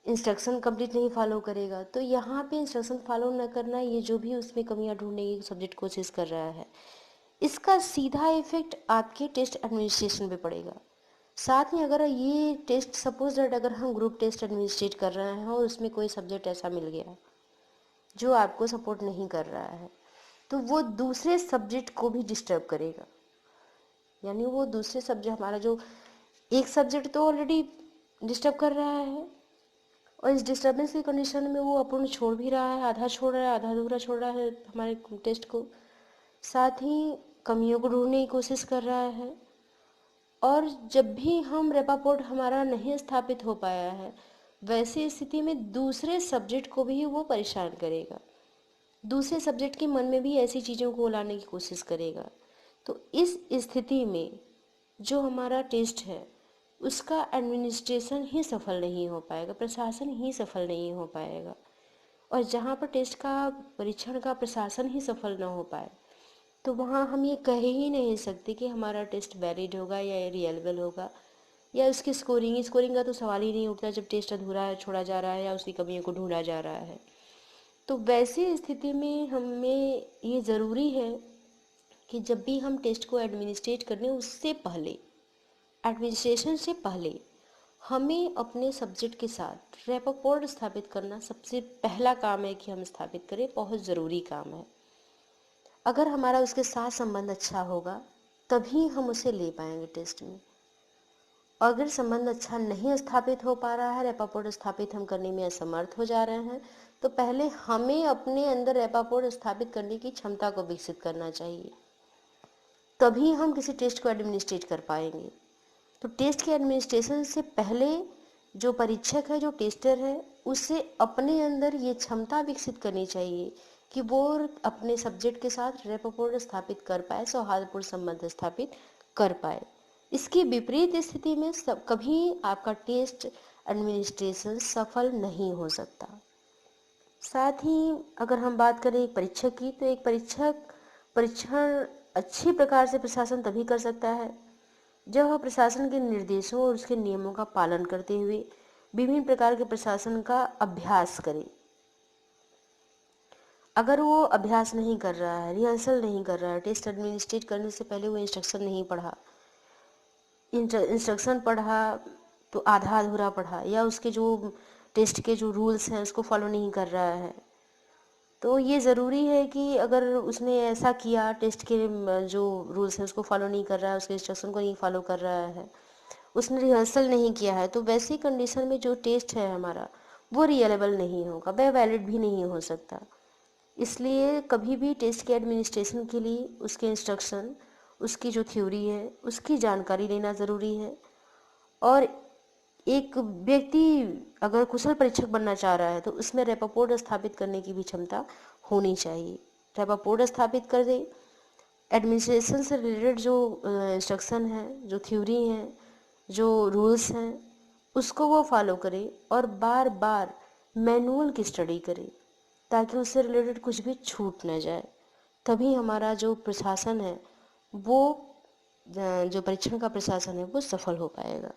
इंस्ट्रक्शन कंप्लीट नहीं फॉलो करेगा। तो यहाँ पे इंस्ट्रक्शन फॉलो न करना, ये जो भी उसमें कमियां ढूंढने की सब्जेक्ट कोशिश कर रहा है, इसका सीधा इफेक्ट आपके टेस्ट एडमिनिस्ट्रेशन पे पड़ेगा। साथ ही अगर ये टेस्ट सपोज दैट अगर हम ग्रुप टेस्ट एडमिनिस्ट्रेट कर रहे हैं और उसमें कोई सब्जेक्ट ऐसा मिल गया जो आपको सपोर्ट नहीं कर रहा है, तो वो दूसरे सब्जेक्ट को भी डिस्टर्ब करेगा। यानी वो दूसरे सब्जेक्ट, हमारा जो एक सब्जेक्ट तो ऑलरेडी डिस्टर्ब कर रहा है, और इस डिस्टर्बेंस की कंडीशन में वो अपूर्ण छोड़ भी रहा है, आधा छोड़ रहा है, आधा अधूरा छोड़ रहा है हमारे टेस्ट को, साथ ही कमियों को ढूंढने की कोशिश कर रहा है। और जब भी हम रैपोर्ट हमारा नहीं स्थापित हो पाया है, वैसी स्थिति में दूसरे सब्जेक्ट को भी वो परेशान करेगा, दूसरे सब्जेक्ट के मन में भी ऐसी चीज़ों को लाने की कोशिश करेगा। तो इस स्थिति में जो हमारा टेस्ट है उसका एडमिनिस्ट्रेशन ही सफल नहीं हो पाएगा, प्रशासन ही सफल नहीं हो पाएगा। और जहाँ पर टेस्ट का परीक्षण का प्रशासन ही सफल ना हो पाए तो वहाँ हम ये कह ही नहीं सकते कि हमारा टेस्ट वैलिड होगा या रियलेबल होगा, या उसकी स्कोरिंग का तो सवाल ही नहीं उठता जब टेस्ट अधूरा है, छोड़ा जा रहा है या उसकी कमियों को ढूंढा जा रहा है। तो वैसी स्थिति में हमें ये ज़रूरी है कि जब भी हम टेस्ट को एडमिनिस्ट्रेट करने उससे पहले, एडमिनिस्ट्रेशन से पहले, हमें अपने सब्जेक्ट के साथ रैपोर्ट स्थापित करना सबसे पहला काम है कि हम स्थापित करें, बहुत ज़रूरी काम है। अगर हमारा उसके साथ संबंध अच्छा होगा तभी हम उसे ले पाएंगे टेस्ट में। अगर संबंध अच्छा नहीं स्थापित हो पा रहा है, रैपोर्ट स्थापित हम करने में असमर्थ हो जा रहे हैं, तो पहले हमें अपने अंदर रैपोर्ट स्थापित करने की क्षमता को विकसित करना चाहिए, तभी हम किसी टेस्ट को एडमिनिस्ट्रेट कर पाएंगे। तो टेस्ट के एडमिनिस्ट्रेशन से पहले जो परीक्षक है, जो टेस्टर है, उसे अपने अंदर ये क्षमता विकसित करनी चाहिए कि वो अपने सब्जेक्ट के साथ रैपोर्ट स्थापित कर पाए, सौहार्दपूर्ण संबंध स्थापित कर पाए। इसकी विपरीत स्थिति में कभी आपका टेस्ट एडमिनिस्ट्रेशन सफल नहीं हो सकता। साथ ही अगर हम बात करें एक परीक्षक की, तो एक परीक्षक परीक्षण अच्छी प्रकार से प्रशासन तभी कर सकता है जब वह प्रशासन के निर्देशों और उसके नियमों का पालन करते हुए विभिन्न प्रकार के प्रशासन का अभ्यास करे। अगर वो अभ्यास नहीं कर रहा है, रिहर्सल नहीं कर रहा है, टेस्ट एडमिनिस्ट्रेट करने से पहले वो इंस्ट्रक्शन नहीं पढ़ा, इंस्ट्रक्शन पढ़ा तो आधा अधूरा पढ़ा, या उसके जो टेस्ट के जो रूल्स हैं उसको फॉलो नहीं कर रहा है, तो ये ज़रूरी है कि अगर उसने ऐसा किया, टेस्ट के जो रूल्स हैं उसको फॉलो नहीं कर रहा है, उसके इंस्ट्रक्शन को नहीं फॉलो कर रहा है, उसने रिहर्सल नहीं किया है, तो वैसी कंडीशन में जो टेस्ट है हमारा वो रियलेबल नहीं होगा, वह वैलिड भी नहीं हो सकता। इसलिए कभी भी टेस्ट के एडमिनिस्ट्रेशन के लिए उसके इंस्ट्रक्शन, उसकी जो थ्योरी है उसकी जानकारी लेना ज़रूरी है। और एक व्यक्ति अगर कुशल परीक्षक बनना चाह रहा है तो उसमें रैपोर्ट स्थापित करने की भी क्षमता होनी चाहिए। रैपोर्ट स्थापित कर दे, एडमिनिस्ट्रेशन से रिलेटेड जो इंस्ट्रक्शन है, जो थ्योरी हैं, जो रूल्स हैं, उसको वो फॉलो करे और बार बार मैनुअल की स्टडी करे ताकि उससे रिलेटेड कुछ भी छूट न जाए। तभी हमारा जो प्रशासन है वो जो परीक्षण का प्रशासन है वो सफल हो पाएगा।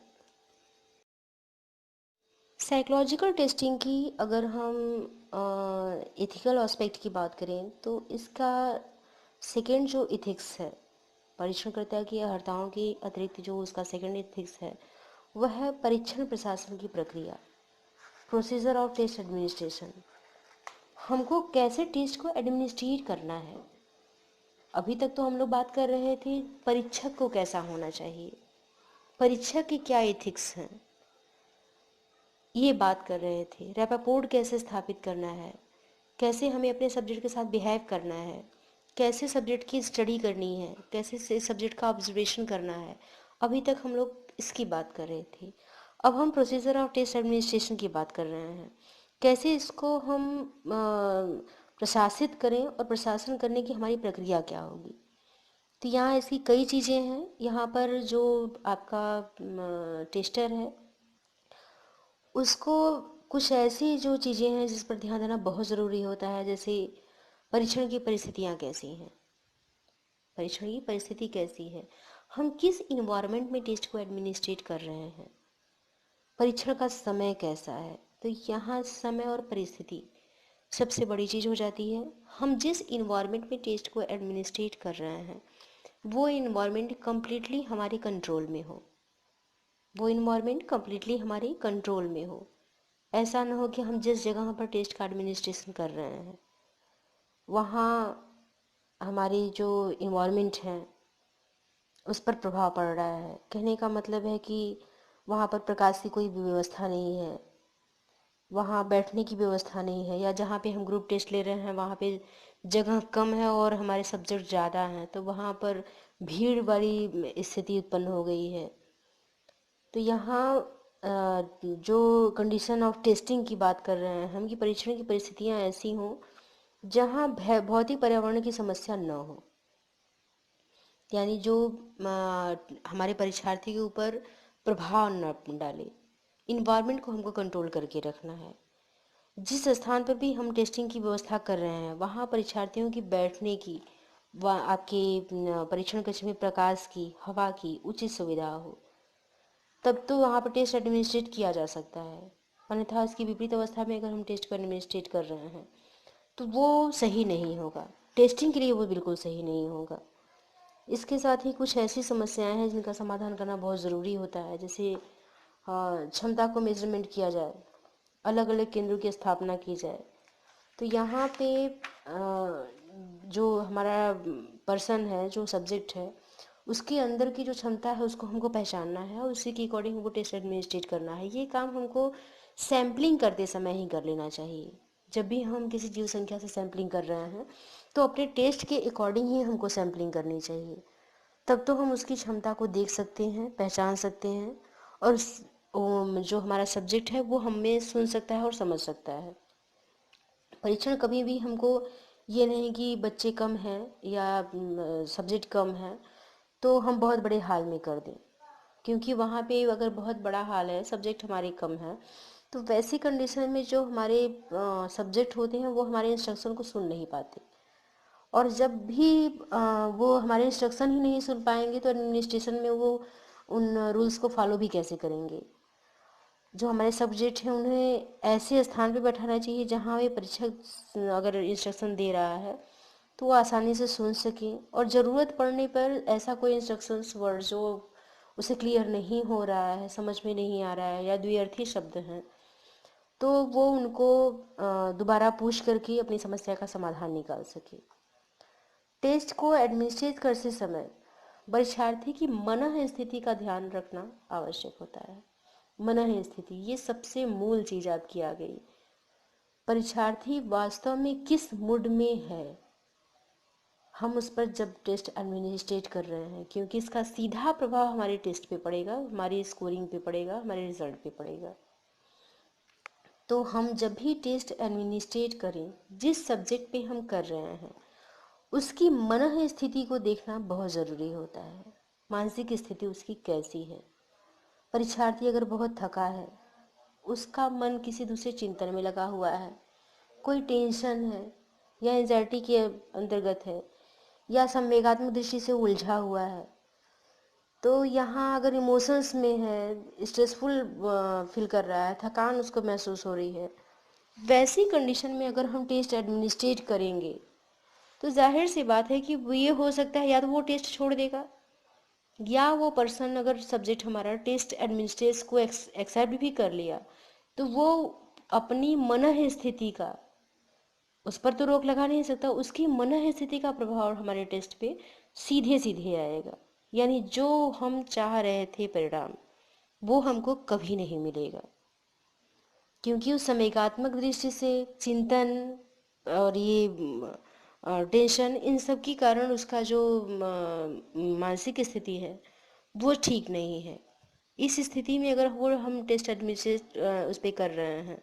साइकोलॉजिकल टेस्टिंग की अगर हम एथिकल एस्पेक्ट की बात करें तो इसका सेकेंड जो इथिक्स है, परीक्षणकर्ता की अर्हताओं के अतिरिक्त जो उसका सेकेंड इथिक्स है वह है परीक्षण प्रशासन की प्रक्रिया। प्रोसीजर ऑफ टेस्ट एडमिनिस्ट्रेशन, हमको कैसे टेस्ट को एडमिनिस्ट्रेट करना है। अभी तक तो हम लोग बात कर रहे थे परीक्षक को कैसा होना चाहिए, परीक्षक के क्या एथिक्स हैं, ये बात कर रहे थे। रैपोर्ट कैसे स्थापित करना है, कैसे हमें अपने सब्जेक्ट के साथ बिहेव करना है, कैसे सब्जेक्ट की स्टडी करनी है, कैसे सब्जेक्ट का ऑब्जर्वेशन करना है। अभी तक हम लोग इसकी बात कर रहे थे। अब हम प्रोसीजर ऑफ टेस्ट एडमिनिस्ट्रेशन की बात कर रहे हैं, कैसे इसको हम प्रशासित करें और प्रशासन करने की हमारी प्रक्रिया क्या होगी। तो यहाँ ऐसी कई चीज़ें हैं। यहाँ पर जो आपका टेस्टर है उसको कुछ ऐसी जो चीज़ें हैं जिस पर ध्यान देना बहुत ज़रूरी होता है, जैसे परीक्षण की परिस्थितियाँ कैसी हैं, परीक्षण की परिस्थिति कैसी है, हम किस इन्वायरमेंट में टेस्ट को एडमिनिस्ट्रेट कर रहे हैं, परीक्षण का समय कैसा है। तो यहाँ समय और परिस्थिति सबसे बड़ी चीज़ हो जाती है। हम जिस इन्वायरमेंट में टेस्ट को एडमिनिस्ट्रेट कर रहे हैं वो इन्वायरमेंट कम्प्लीटली हमारे कंट्रोल में हो, वो इन्वायरमेंट कम्प्लीटली हमारे कंट्रोल में हो। ऐसा ना हो कि हम जिस जगह पर टेस्ट का एडमिनिस्ट्रेशन कर रहे हैं वहाँ हमारी जो इन्वायरमेंट है उस पर प्रभाव पड़ रहा है। कहने का मतलब है कि वहाँ पर प्रकाश की कोई भी व्यवस्था नहीं है, वहाँ बैठने की व्यवस्था नहीं है, या जहाँ पे हम ग्रुप टेस्ट ले रहे हैं वहाँ पे जगह कम है और हमारे सब्जेक्ट ज़्यादा हैं, तो वहाँ पर भीड़ वाली स्थिति उत्पन्न हो गई है। तो यहाँ जो कंडीशन ऑफ टेस्टिंग की बात कर रहे हैं हम कि परीक्षण की परिस्थितियाँ ऐसी हों जहाँ भौतिक पर्यावरण की समस्या न हो, यानी जो हमारे परीक्षार्थी के ऊपर प्रभाव न डाले। इन्वायरमेंट को हमको कंट्रोल करके रखना है। जिस स्थान पर भी हम टेस्टिंग की व्यवस्था कर रहे हैं वहाँ परीक्षार्थियों की बैठने की व आपके परीक्षण कक्ष में प्रकाश की, हवा की उचित सुविधा हो, तब तो वहाँ पर टेस्ट एडमिनिस्ट्रेट किया जा सकता है। अन्यथा इसकी विपरीत अवस्था में अगर हम टेस्ट को एडमिनिस्ट्रेट कर रहे हैं तो वो सही नहीं होगा, टेस्टिंग के लिए वो बिल्कुल सही नहीं होगा। इसके साथ ही कुछ ऐसी समस्याएं हैं जिनका समाधान करना बहुत ज़रूरी होता है, जैसे क्षमता को मेजरमेंट किया जाए, अलग अलग केंद्रों की स्थापना की जाए। तो यहाँ पे जो हमारा पर्सन है, जो सब्जेक्ट है, उसके अंदर की जो क्षमता है उसको हमको पहचानना है और उसी के अकॉर्डिंग हमको टेस्ट एडमिनिस्ट्रेट करना है। ये काम हमको सैम्पलिंग करते समय ही कर लेना चाहिए। जब भी हम किसी जीव संख्या से सैम्पलिंग कर रहे हैं तो अपने टेस्ट के अकॉर्डिंग ही हमको सैम्पलिंग करनी चाहिए, तब तो हम उसकी क्षमता को देख सकते हैं, पहचान सकते हैं, और जो हमारा सब्जेक्ट है वो हमें सुन सकता है और समझ सकता है। परीक्षण कभी भी हमको ये नहीं कि बच्चे कम हैं या सब्जेक्ट कम है तो हम बहुत बड़े हाल में कर दें, क्योंकि वहाँ पे अगर बहुत बड़ा हाल है, सब्जेक्ट हमारे कम है, तो वैसी कंडीशन में जो हमारे सब्जेक्ट होते हैं वो हमारे इंस्ट्रक्शन को सुन नहीं पाते, और जब भी वो हमारे इंस्ट्रक्शन ही नहीं सुन पाएंगे तो एडमिनिस्ट्रेशन में वो उन रूल्स को फॉलो भी कैसे करेंगे। जो हमारे सब्जेक्ट हैं उन्हें ऐसे स्थान पे बैठाना चाहिए जहाँ वे परीक्षक अगर इंस्ट्रक्शन दे रहा है तो वो आसानी से सुन सकें, और ज़रूरत पड़ने पर ऐसा कोई इंस्ट्रक्शंस वर्ड जो उसे क्लियर नहीं हो रहा है, समझ में नहीं आ रहा है या द्विअर्थी शब्द हैं, तो वो उनको दोबारा पूछ करके अपनी समस्या का समाधान निकाल सके। टेस्ट को एडमिनिस्ट्रेट करते समय परीक्षार्थी की मनः स्थिति का ध्यान रखना आवश्यक होता है। मनः स्थिति ये सबसे मूल चीज़ आपकी आ गई। परीक्षार्थी वास्तव में किस मूड में है, हम उस पर जब टेस्ट एडमिनिस्ट्रेट कर रहे हैं, क्योंकि इसका सीधा प्रभाव हमारे टेस्ट पे पड़ेगा, हमारी स्कोरिंग पे पड़ेगा, हमारे रिजल्ट पे पड़ेगा। तो हम जब भी टेस्ट एडमिनिस्ट्रेट करें, जिस सब्जेक्ट पे हम कर रहे हैं उसकी मनः स्थिति को देखना बहुत ज़रूरी होता है। मानसिक स्थिति उसकी कैसी है। परीक्षार्थी अगर बहुत थका है, उसका मन किसी दूसरे चिंतन में लगा हुआ है, कोई टेंशन है या एंजाइटी के अंतर्गत है या संवेगात्मक दृष्टि से उलझा हुआ है, तो यहाँ अगर इमोशंस में है, स्ट्रेसफुल फील कर रहा है, थकान उसको महसूस हो रही है, वैसी कंडीशन में अगर हम टेस्ट एडमिनिस्ट्रेट करेंगे तो जाहिर सी बात है कि वो ये हो सकता है या तो वो टेस्ट छोड़ देगा, या वो पर्सन अगर सब्जेक्ट हमारा टेस्ट एडमिनिस्ट्रेट को एक्सेप्ट भी कर लिया तो वो अपनी मनः स्थिति का, उस पर तो रोक लगा नहीं सकता, उसकी मनः स्थिति का प्रभाव हमारे टेस्ट पे सीधे सीधे आएगा। यानी जो हम चाह रहे थे परिणाम, वो हमको कभी नहीं मिलेगा, क्योंकि उस समयगात्मक दृष्टि से चिंतन और ये टेंशन, इन सब के कारण उसका जो मानसिक स्थिति है वो ठीक नहीं है। इस स्थिति में अगर वो हम टेस्ट एडमिनिस्ट्रेट उस पर कर रहे हैं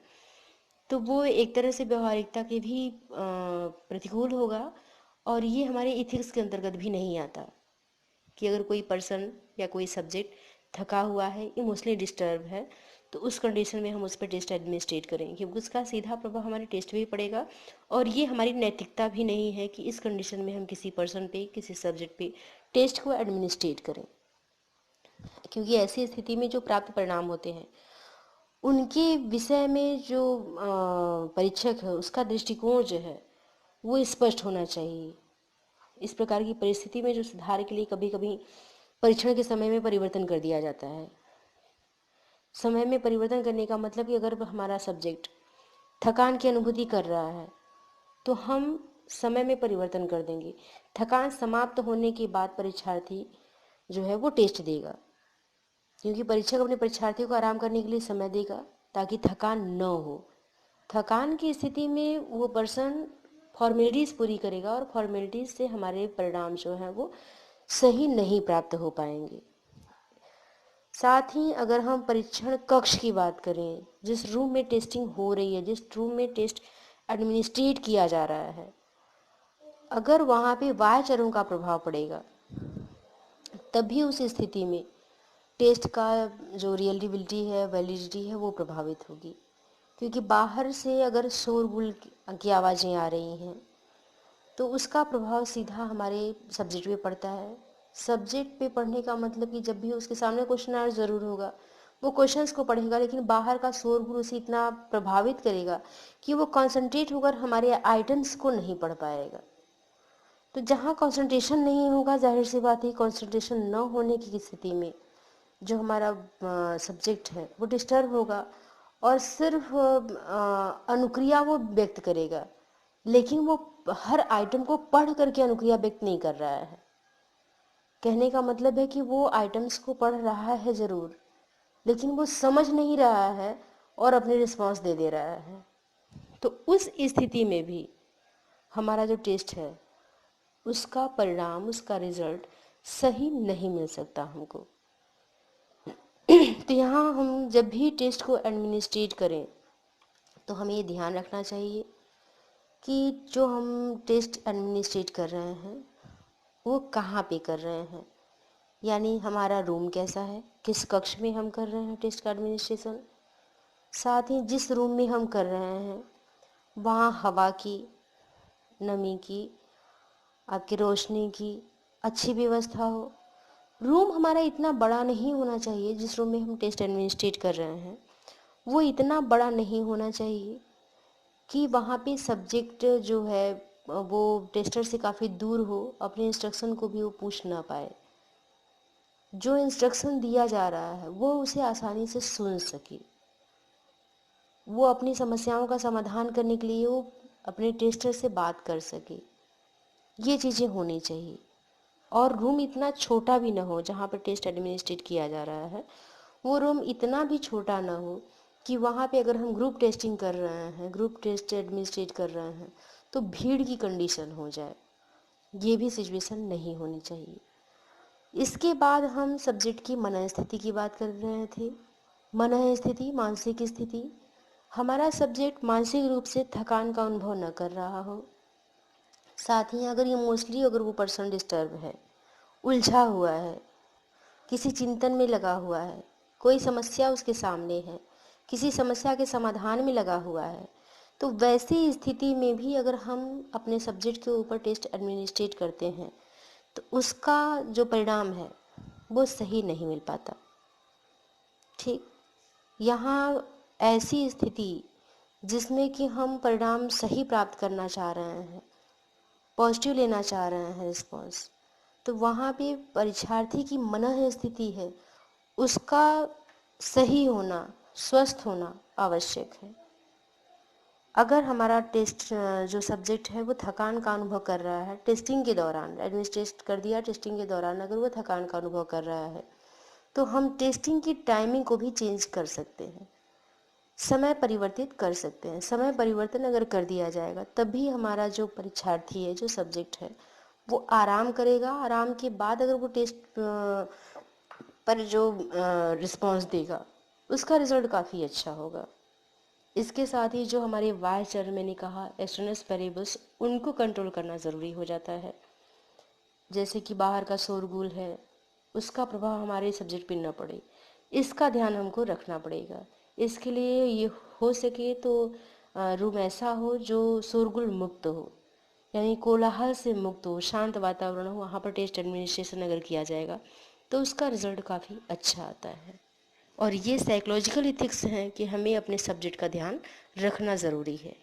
तो वो एक तरह से व्यवहारिकता के भी प्रतिकूल होगा, और ये हमारे इथिक्स के अंतर्गत भी नहीं आता कि अगर कोई पर्सन या कोई सब्जेक्ट थका हुआ है, इमोशनली डिस्टर्ब है, तो उस कंडीशन में हम उस पर टेस्ट एडमिनिस्ट्रेट करें, क्योंकि उसका सीधा प्रभाव हमारे टेस्ट पे भी पड़ेगा। और ये हमारी नैतिकता भी नहीं है कि इस कंडीशन में हम किसी पर्सन पे, किसी सब्जेक्ट पे टेस्ट को एडमिनिस्ट्रेट करें, क्योंकि ऐसी स्थिति में जो प्राप्त परिणाम होते हैं उनके विषय में जो परीक्षक है उसका दृष्टिकोण जो है वो स्पष्ट होना चाहिए। इस प्रकार की परिस्थिति में जो सुधार के लिए कभी कभी परीक्षण के समय में परिवर्तन कर दिया जाता है। समय में परिवर्तन करने का मतलब कि अगर हमारा सब्जेक्ट थकान की अनुभूति कर रहा है तो हम समय में परिवर्तन कर देंगे। थकान समाप्त होने के बाद परीक्षार्थी जो है वो टेस्ट देगा, क्योंकि परीक्षक अपने परीक्षार्थियों को आराम करने के लिए समय देगा ताकि थकान न हो। थकान की स्थिति में वो पर्सन फॉर्मेलिटीज़ पूरी करेगा और फॉर्मेलिटीज़ से हमारे परिणाम जो हैं वो सही नहीं प्राप्त हो पाएंगे। साथ ही अगर हम परीक्षण कक्ष की बात करें, जिस रूम में टेस्टिंग हो रही है, जिस रूम में टेस्ट एडमिनिस्ट्रेट किया जा रहा है, अगर वहाँ पे बाह्य चरों का प्रभाव पड़ेगा तभी उस स्थिति में टेस्ट का जो रियलिबिलिटी है, वैलिडिटी है, वो प्रभावित होगी। क्योंकि बाहर से अगर शोरगुल की आवाज़ें आ रही हैं तो उसका प्रभाव सीधा हमारे सब्जेक्ट पे पड़ता है। सब्जेक्ट पे पढ़ने का मतलब कि जब भी उसके सामने क्वेश्चन आना ज़रूर होगा, वो क्वेश्चंस को पढ़ेगा, लेकिन बाहर का शोरगुल उसे इतना प्रभावित करेगा कि वो कंसंट्रेट होकर हमारे आइटम्स को नहीं पढ़ पाएगा। तो जहाँ कंसंट्रेशन नहीं होगा, जाहिर सी बात है कंसंट्रेशन न होने की स्थिति में जो हमारा सब्जेक्ट है वो डिस्टर्ब होगा और सिर्फ अनुक्रिया वो व्यक्त करेगा, लेकिन वो हर आइटम को पढ़ करके अनुक्रिया व्यक्त नहीं कर रहा है। कहने का मतलब है कि वो आइटम्स को पढ़ रहा है ज़रूर, लेकिन वो समझ नहीं रहा है और अपने रिस्पॉन्स दे दे रहा है। तो उस स्थिति में भी हमारा जो टेस्ट है उसका परिणाम, उसका रिजल्ट सही नहीं मिल सकता हमको। तो यहाँ हम जब भी टेस्ट को एडमिनिस्ट्रेट करें तो हमें ये ध्यान रखना चाहिए कि जो हम टेस्ट एडमिनिस्ट्रेट कर रहे हैं वो कहाँ पे कर रहे हैं, यानी हमारा रूम कैसा है, किस कक्ष में हम कर रहे हैं टेस्ट का एडमिनिस्ट्रेशन। साथ ही जिस रूम में हम कर रहे हैं वहाँ हवा की, नमी की, आपकी रोशनी की अच्छी व्यवस्था हो। रूम हमारा इतना बड़ा नहीं होना चाहिए, जिस रूम में हम टेस्ट एडमिनिस्ट्रेट कर रहे हैं वो इतना बड़ा नहीं होना चाहिए कि वहाँ पे सब्जेक्ट जो है वो टेस्टर से काफ़ी दूर हो, अपने इंस्ट्रक्शन को भी वो पूछ ना पाए। जो इंस्ट्रक्शन दिया जा रहा है वो उसे आसानी से सुन सके, वो अपनी समस्याओं का समाधान करने के लिए वो अपने टेस्टर से बात कर सके। ये चीज़ें होनी चाहिए। और रूम इतना छोटा भी ना हो, जहाँ पर टेस्ट एडमिनिस्ट्रेट किया जा रहा है वो रूम इतना भी छोटा ना हो कि वहाँ पे अगर हम ग्रुप टेस्टिंग कर रहे हैं, ग्रुप टेस्ट एडमिनिस्ट्रेट कर रहे हैं तो भीड़ की कंडीशन हो जाए। ये भी सिचुएशन नहीं होनी चाहिए। इसके बाद हम सब्जेक्ट की मनः स्थिति की बात कर रहे थे। मनः स्थिति, मानसिक स्थिति, हमारा सब्जेक्ट मानसिक रूप से थकान का अनुभव न कर रहा हो, साथ ही अगर इमोशनली अगर वो पर्सन डिस्टर्ब है, उलझा हुआ है, किसी चिंतन में लगा हुआ है, कोई समस्या उसके सामने है, किसी समस्या के समाधान में लगा हुआ है, तो वैसी स्थिति में भी अगर हम अपने सब्जेक्ट के ऊपर टेस्ट एडमिनिस्ट्रेट करते हैं तो उसका जो परिणाम है वो सही नहीं मिल पाता। ठीक, यहाँ ऐसी स्थिति जिसमें कि हम परिणाम सही प्राप्त करना चाह रहे हैं, पॉजिटिव लेना चाह रहे हैं रिस्पॉन्स, तो वहाँ पे परीक्षार्थी की मनः स्थिति है उसका सही होना, स्वस्थ होना आवश्यक है। अगर हमारा टेस्ट जो सब्जेक्ट है वो थकान का अनुभव कर रहा है टेस्टिंग के दौरान, एडमिनिस्ट्रेट कर दिया टेस्टिंग के दौरान, अगर वो थकान का अनुभव कर रहा है तो हम टेस्टिंग की टाइमिंग को भी चेंज कर सकते हैं, समय परिवर्तित कर सकते हैं। समय परिवर्तन अगर कर दिया जाएगा तभी हमारा जो परीक्षार्थी है, जो सब्जेक्ट है, वो आराम करेगा। आराम के बाद अगर वो टेस्ट पर जो रिस्पॉन्स देगा उसका रिजल्ट काफ़ी अच्छा होगा। इसके साथ ही जो हमारे वाह्य चरण मैंने कहा एक्सटर्नल वेरिएबल्स, उनको कंट्रोल करना ज़रूरी हो जाता है। जैसे कि बाहर का शोरगुल है, उसका प्रभाव हमारे सब्जेक्ट पे न पड़े, इसका ध्यान हमको रखना पड़ेगा। इसके लिए ये हो सके तो रूम ऐसा हो जो शोरगुल मुक्त हो, यानी कोलाहल से मुक्त हो, शांत वातावरण हो। वहाँ पर टेस्ट एडमिनिस्ट्रेशन अगर किया जाएगा तो उसका रिजल्ट काफ़ी अच्छा आता है। और ये साइकोलॉजिकल इथिक्स हैं कि हमें अपने सब्जेक्ट का ध्यान रखना ज़रूरी है।